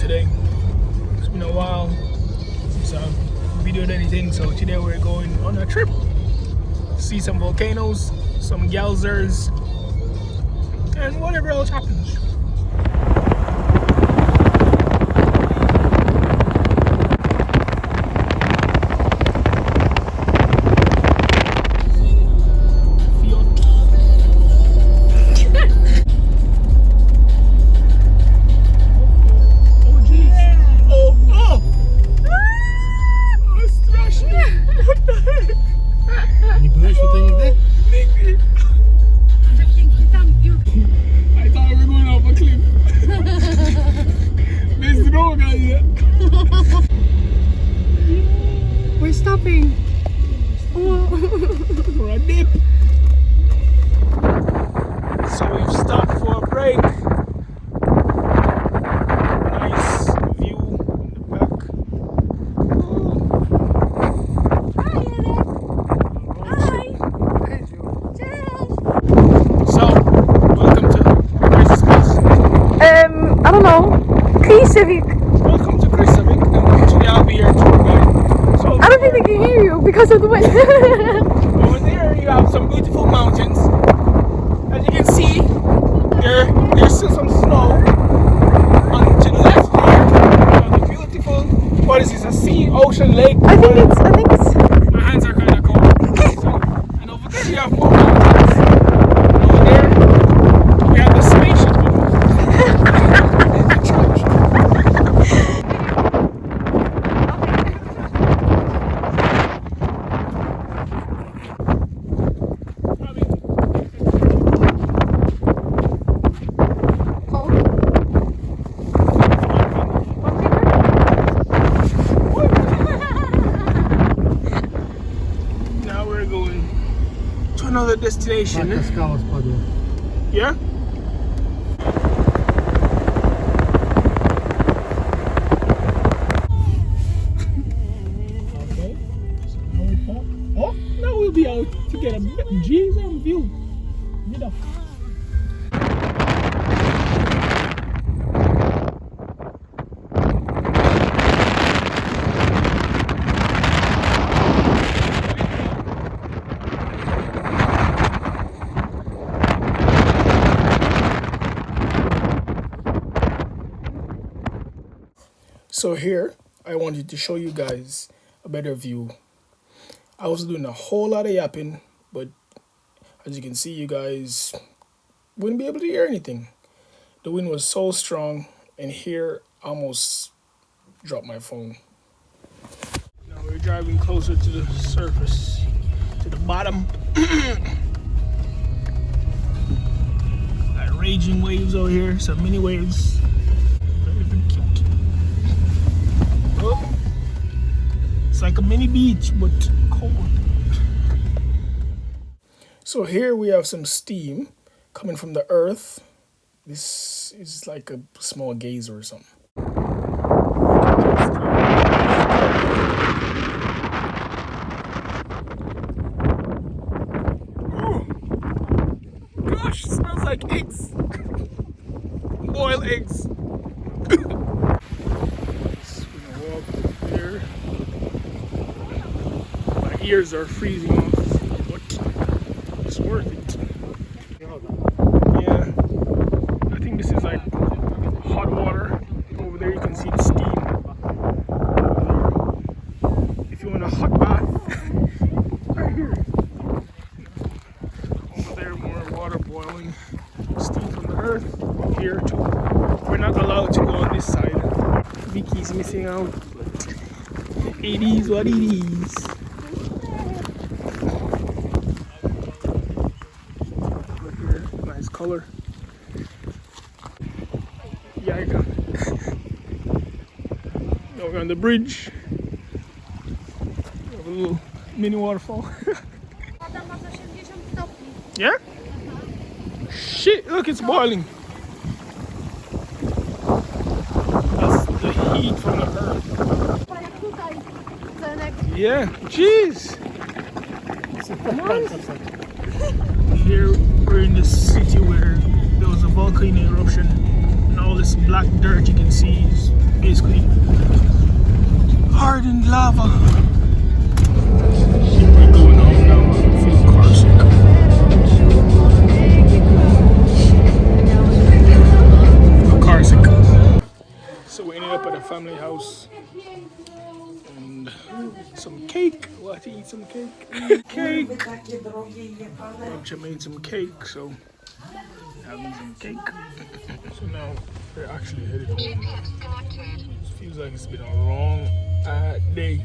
today. It's been a while since I've videoed anything, so today we're going on a trip. See some volcanoes, some geysers, and whatever else happens. We're stopping. For a dip. So we've stopped for a break. Nice view in the back. Hi, Alex. Cheers. So, welcome to Geysers place. I don't know. Geysers. Welcome to Geysers, and today I'll be your tour guide. So, I don't think they can hear you because of the wind. over there you have some beautiful mountains. As you can see, there's still some snow. On to the left there, you have the beautiful, what is this, a sea, ocean, lake? I think it's. My hands are kind of cold. So, and over there you have more mountains. And over there we have the spaceship. Now we're going to another destination. Yeah? Okay. So now we pop. Oh, now we'll be out to get a Geysers view. You know. So here, I wanted to show you guys a better view. I was doing a whole lot of yapping, but as you can see, you guys wouldn't be able to hear anything. The wind was so strong, and here I almost dropped my phone. Now we're driving closer to the surface, to the bottom. Got raging waves over here, some mini waves. Very cute. Oh, it's like a mini beach, but cold. So here we have some steam coming from the earth. This is like a small geyser or something. Oh, gosh, it smells like eggs. Boiled eggs. My ears are freezing off, but it's worth it. Yeah, I think this is like hot water. Over there you can see the steam. If you want a hot bath, right here. Over there more water boiling, steam from the earth. Here too. We're not allowed to go on this side. Vicky's missing out. It is what it is. Look here, nice color. Yeah, now we're on the bridge. We have a little mini waterfall. Yeah? Shit, look, it's boiling. That's the heat from the earth. Yeah, jeez. Come on. Here we're in the city where there was a volcano eruption. Now all this black dirt you can see is basically hardened lava. We're going home now. I feel car sick. Car sick. So we ended up at a family house and some cake. We'll have to eat some cake. Cake. Bunch made some cake, so having some cake. So now we're actually headed home. It feels like it's been a long day.